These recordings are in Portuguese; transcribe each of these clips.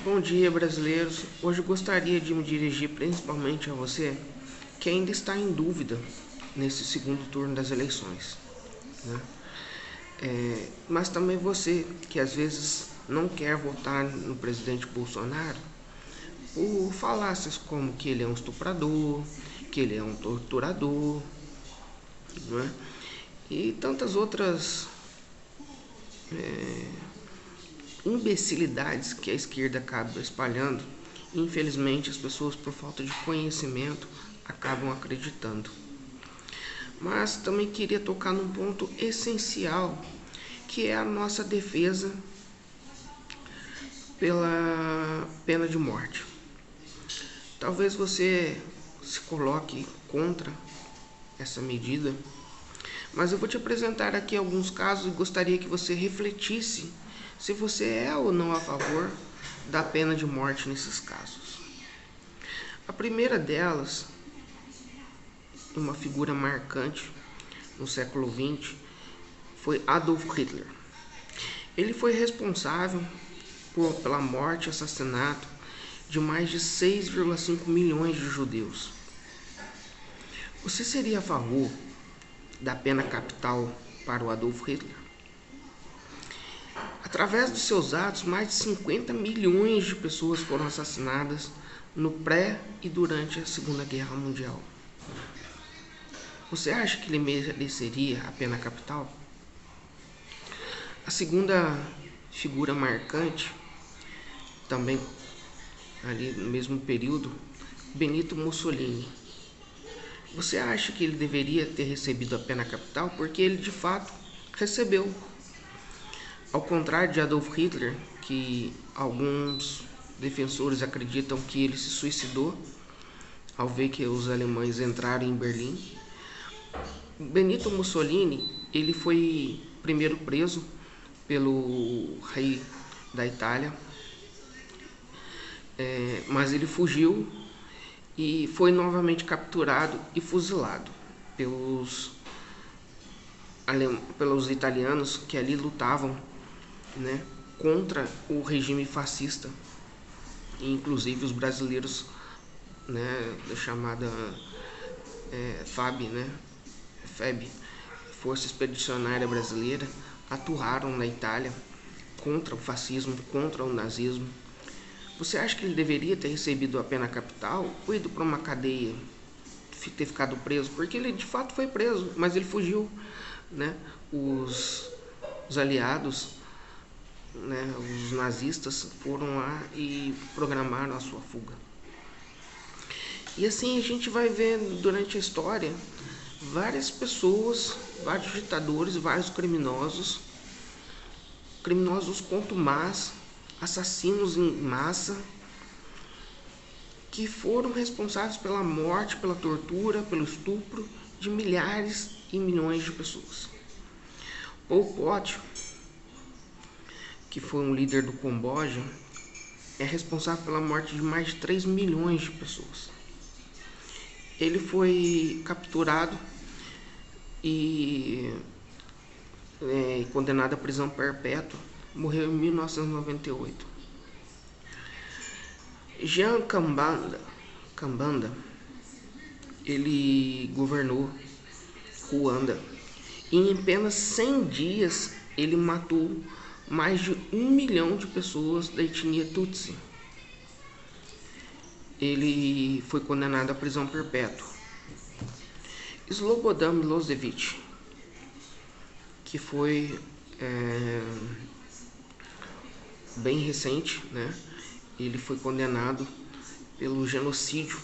Bom dia, brasileiros. Hoje gostaria de me dirigir principalmente a você que ainda está em dúvida nesse segundo turno das eleições, né? Mas também você que às vezes não quer votar no presidente Bolsonaro por falácias como que ele é um estuprador, que ele é um torturador, né? E tantas outras imbecilidades que a esquerda acaba espalhando. Infelizmente, as pessoas, por falta de conhecimento, acabam acreditando. Mas também queria tocar num ponto essencial, que é a nossa defesa pela pena de morte. Talvez você se coloque contra essa medida, mas eu vou te apresentar aqui alguns casos e gostaria que você refletisse se você é ou não a favor da pena de morte nesses casos. A primeira delas, uma figura marcante no século XX, foi Adolf Hitler. Ele foi responsável pela morte e assassinato de mais de 6,5 milhões de judeus. Você seria a favor da pena capital para o Adolf Hitler? Através dos seus atos, mais de 50 milhões de pessoas foram assassinadas no pré e durante a Segunda Guerra Mundial. Você acha que ele mereceria a pena capital? A segunda figura marcante, também ali no mesmo período, Benito Mussolini. Você acha que ele deveria ter recebido a pena capital? Porque ele de fato recebeu. Ao contrário de Adolf Hitler, que alguns defensores acreditam que ele se suicidou ao ver que os alemães entraram em Berlim, Benito Mussolini, ele foi primeiro preso pelo rei da Itália, mas ele fugiu e foi novamente capturado e fuzilado pelos italianos que ali lutavam, né, contra o regime fascista, inclusive os brasileiros, né, da chamada FEB, Força Expedicionária Brasileira, atuaram na Itália contra o fascismo, contra o nazismo. Você acha que ele deveria ter recebido a pena capital ou ido para uma cadeia, ter ficado preso? Porque ele de fato foi preso, mas ele fugiu, né? Os aliados, né, os nazistas foram lá e programaram a sua fuga. E assim a gente vai ver durante a história várias pessoas, vários ditadores, vários criminosos contumazes, assassinos em massa, que foram responsáveis pela morte, pela tortura, pelo estupro de milhares e milhões de pessoas. Pol Pot, que foi um líder do Camboja, é responsável pela morte de mais de 3 milhões de pessoas. Ele foi capturado e condenado à prisão perpétua. Morreu em 1998. Jean Kambanda, ele governou Ruanda e em apenas 100 dias ele matou mais de 1 milhão de pessoas da etnia Tutsi. Ele foi condenado à prisão perpétua. Slobodan Milosevic, que foi bem recente, né? Ele foi condenado pelo genocídio,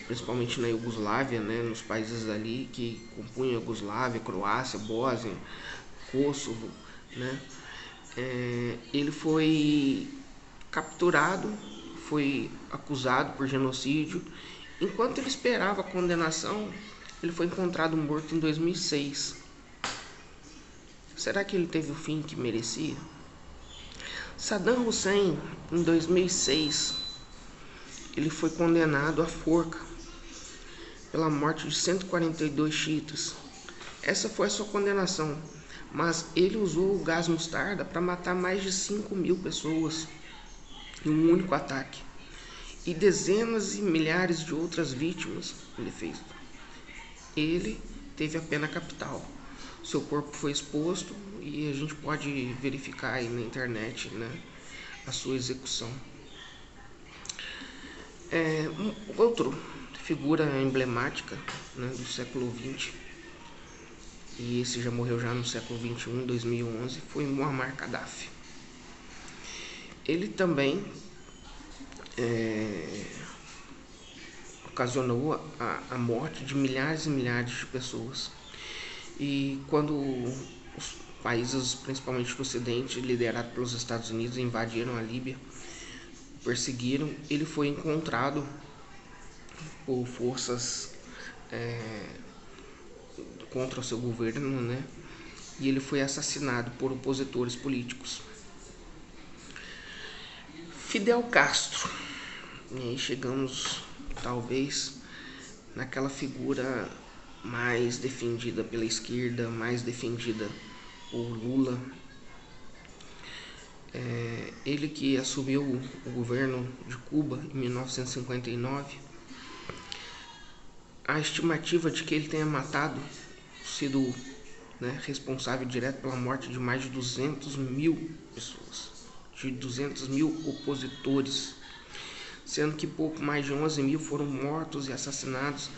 principalmente na Iugoslávia, né? Nos países ali que compunham a Iugoslávia, Croácia, Bósnia, Kosovo, né? Ele foi capturado, foi acusado por genocídio. Enquanto ele esperava a condenação, ele foi encontrado morto em 2006. Será que ele teve o fim que merecia? Saddam Hussein, em 2006, ele foi condenado à forca pela morte de 142 xiitas. Essa foi a sua condenação. mas ele usou o gás mostarda para matar mais de 5.000 pessoas em um único ataque. E dezenas e milhares de outras vítimas ele fez. Ele teve a pena capital. Seu corpo foi exposto e a gente pode verificar aí na internet, né, a sua execução. Outra figura emblemática, né, do século XX, e esse já morreu já no século XXI, 2011, foi Muammar Gaddafi. Ele também ocasionou a morte de milhares e milhares de pessoas. E quando os países, principalmente do Ocidente, liderados pelos Estados Unidos, invadiram a Líbia, perseguiram, ele foi encontrado por forças contra o seu governo, né? E ele foi assassinado por opositores políticos. Fidel Castro. E aí chegamos, talvez, naquela figura mais defendida pela esquerda, mais defendida por Lula. Ele que assumiu o governo de Cuba em 1959. A estimativa de que ele tenha sido, né, responsável direto pela morte de mais de 200.000 pessoas, de 200.000 opositores, sendo que pouco mais de 11.000 foram mortos e assassinados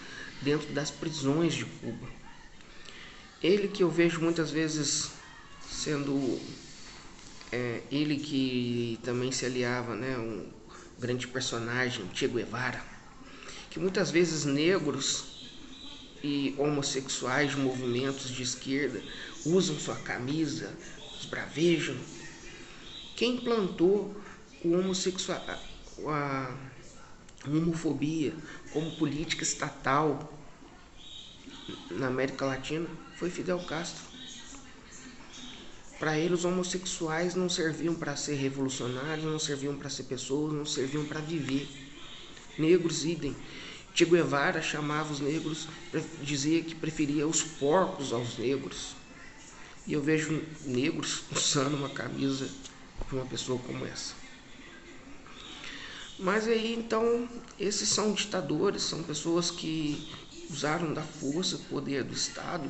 dentro das prisões de Cuba. Ele que eu vejo muitas vezes sendo ele que também se aliava, né, um grande personagem, Che Guevara, que muitas vezes negros e homossexuais de movimentos de esquerda usam sua camisa, esbravejam. Quem implantou a homofobia como política estatal na América Latina foi Fidel Castro. Para ele, os homossexuais não serviam para ser revolucionários, não serviam para ser pessoas, não serviam para viver. Negros, idem. Che Guevara chamava os negros, dizia que preferia os porcos aos negros. E eu vejo negros usando uma camisa de uma pessoa como essa. Mas aí, então, esses são ditadores, são pessoas que usaram da força, poder do Estado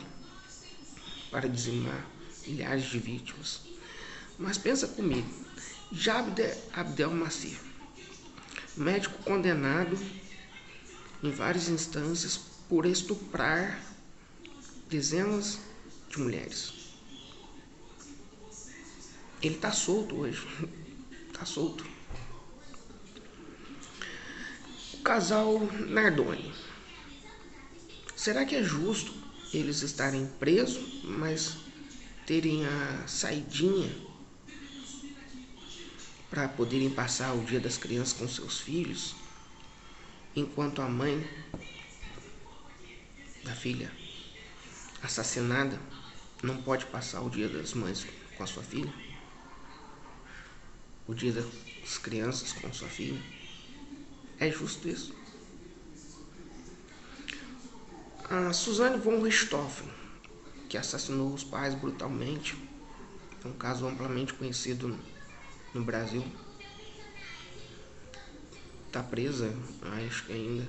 para dizimar milhares de vítimas. Mas pensa comigo, Jabder Abdel-Nasser, médico condenado em várias instâncias por estuprar dezenas de mulheres. Ele está solto hoje, está solto. O casal Nardoni, será que é justo eles estarem presos, mas terem a saidinha para poderem passar o Dia das Crianças com seus filhos, enquanto a mãe da filha assassinada não pode passar o Dia das Mães com a sua filha, o Dia das Crianças com sua filha? É justo isso? A Suzanne von Richthofen, que assassinou os pais brutalmente, é um caso amplamente conhecido no Brasil, está presa, acho que ainda.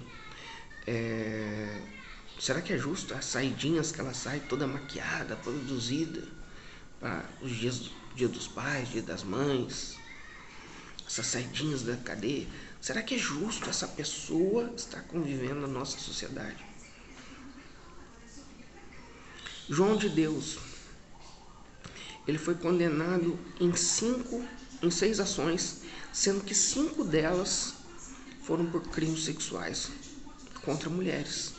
Será que é justo as saidinhas que ela sai toda maquiada, produzida para os dia dos pais, Dia das Mães, essas saidinhas da cadeia? Será que é justo essa pessoa estar convivendo na nossa sociedade? João de Deus, ele foi condenado em 6 ações, sendo que 5 delas foram por crimes sexuais contra mulheres.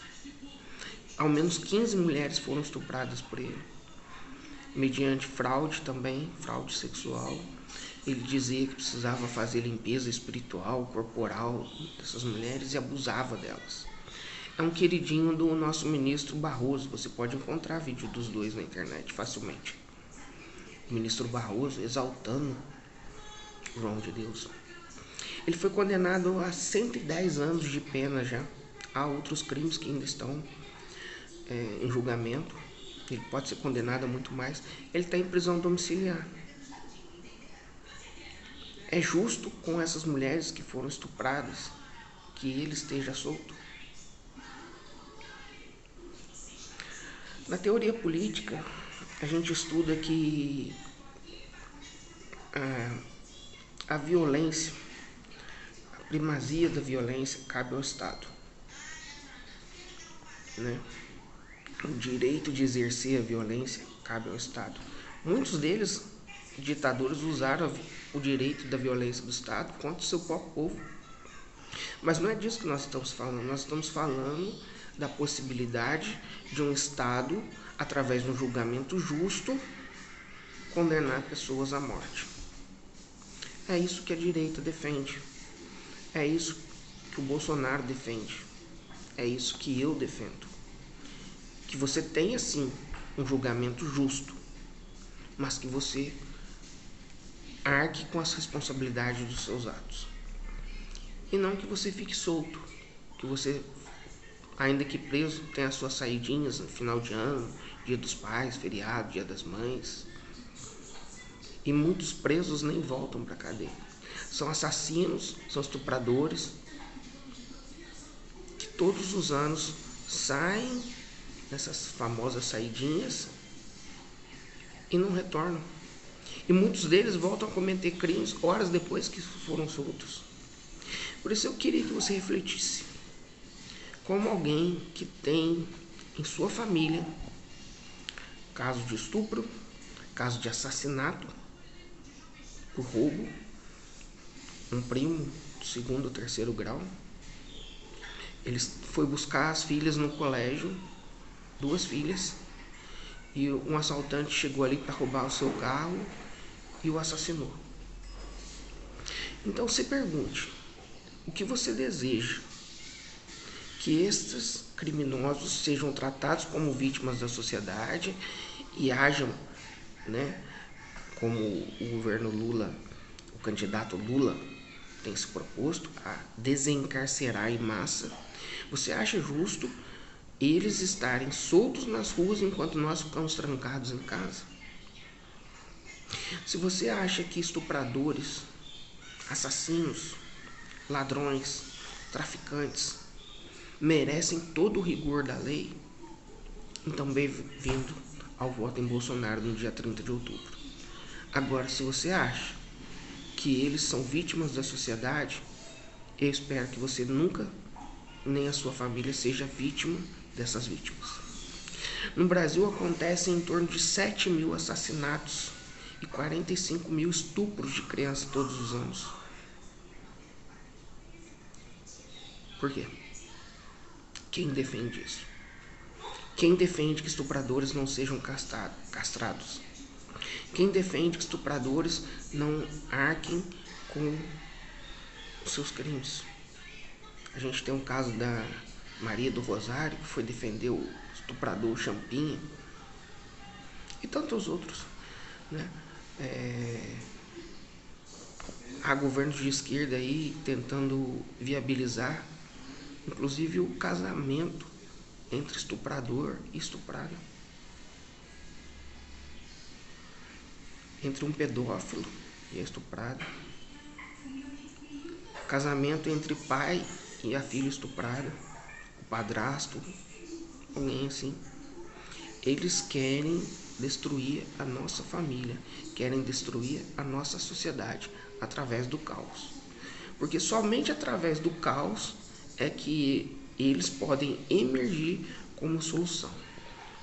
Ao menos 15 mulheres foram estupradas por ele, mediante fraude também, fraude sexual. Ele dizia que precisava fazer limpeza espiritual, corporal dessas mulheres e abusava delas. É um queridinho do nosso ministro Barroso. Você pode encontrar vídeo dos dois na internet facilmente. O ministro Barroso exaltando João de Deus. Ele foi condenado a 110 anos de pena já. Há outros crimes que ainda estão em julgamento. ele pode ser condenado a muito mais, ele está em prisão domiciliar. É justo com essas mulheres que foram estupradas que ele esteja solto? Na teoria política, a gente estuda que a violência, a primazia da violência cabe ao Estado, né? O direito de exercer a violência cabe ao Estado. Muitos deles, ditadores, usaram o direito da violência do Estado contra o seu próprio povo. Mas não é disso que nós estamos falando. Nós estamos falando da possibilidade de um Estado, através de um julgamento justo, condenar pessoas à morte. É isso que a direita defende. É isso que o Bolsonaro defende. É isso que eu defendo. Que você tenha, sim, um julgamento justo, mas que você arque com as responsabilidades dos seus atos. E não que você fique solto, que você, ainda que preso, tenha as suas saidinhas no final de ano, dia dos pais, feriado, dia das mães. E muitos presos nem voltam para a cadeia. São assassinos, são estupradores, que todos os anos saem nessas famosas saidinhas e não retornam. E muitos deles voltam a cometer crimes horas depois que foram soltos. Por isso eu queria que você refletisse. Como alguém que tem em sua família caso de estupro, caso de assassinato por roubo, um primo do segundo ou terceiro grau, ele foi buscar as filhas no colégio, 2 filhas, e um assaltante chegou ali para roubar o seu carro e o assassinou. Então se pergunte, o que você deseja? Que estes criminosos sejam tratados como vítimas da sociedade e hajam, né, como o governo Lula, o candidato Lula tem se proposto a desencarcerar em massa. Você acha justo eles estarem soltos nas ruas enquanto nós ficamos trancados em casa? Se você acha que estupradores, assassinos, ladrões, traficantes merecem todo o rigor da lei, então bem-vindo ao voto em Bolsonaro no dia 30 de outubro. Agora, se você acha que eles são vítimas da sociedade, eu espero que você nunca, nem a sua família, seja vítima dessas vítimas. No Brasil acontecem em torno de 7 mil assassinatos e 45 mil estupros de crianças todos os anos. Por quê? Quem defende isso? Quem defende que estupradores não sejam castrados? Quem defende que estupradores não arquem com os seus crimes? A gente tem um caso da Maria do Rosário, que foi defender o estuprador Champinha, e tantos outros, né? Há governos de esquerda aí tentando viabilizar, inclusive, o casamento entre estuprador e estuprada, entre um pedófilo e a estuprada, casamento entre pai e a filha estuprada, o padrasto, alguém assim. Eles querem destruir a nossa família, querem destruir a nossa sociedade através do caos. Porque somente através do caos é que eles podem emergir como solução.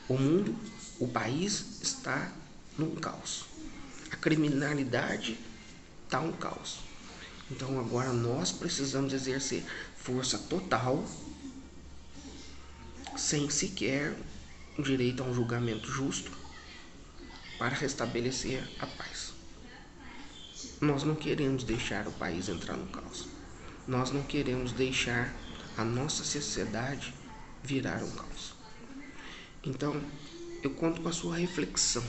O mundo, o país está num caos. A criminalidade está um caos. Então agora nós precisamos exercer força total, sem sequer o direito a um julgamento justo, para restabelecer a paz. Nós não queremos deixar o país entrar no caos. Nós não queremos deixar a nossa sociedade virar um caos. Então, eu conto com a sua reflexão,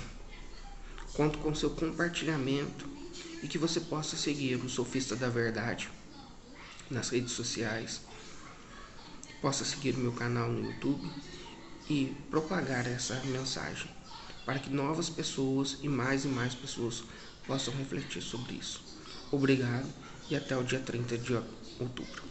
conto com o seu compartilhamento e que você possa seguir o Sofista da Verdade nas redes sociais, possa seguir o meu canal no YouTube e propagar essa mensagem para que novas pessoas e mais pessoas possam refletir sobre isso. Obrigado e até o dia 30 de outubro.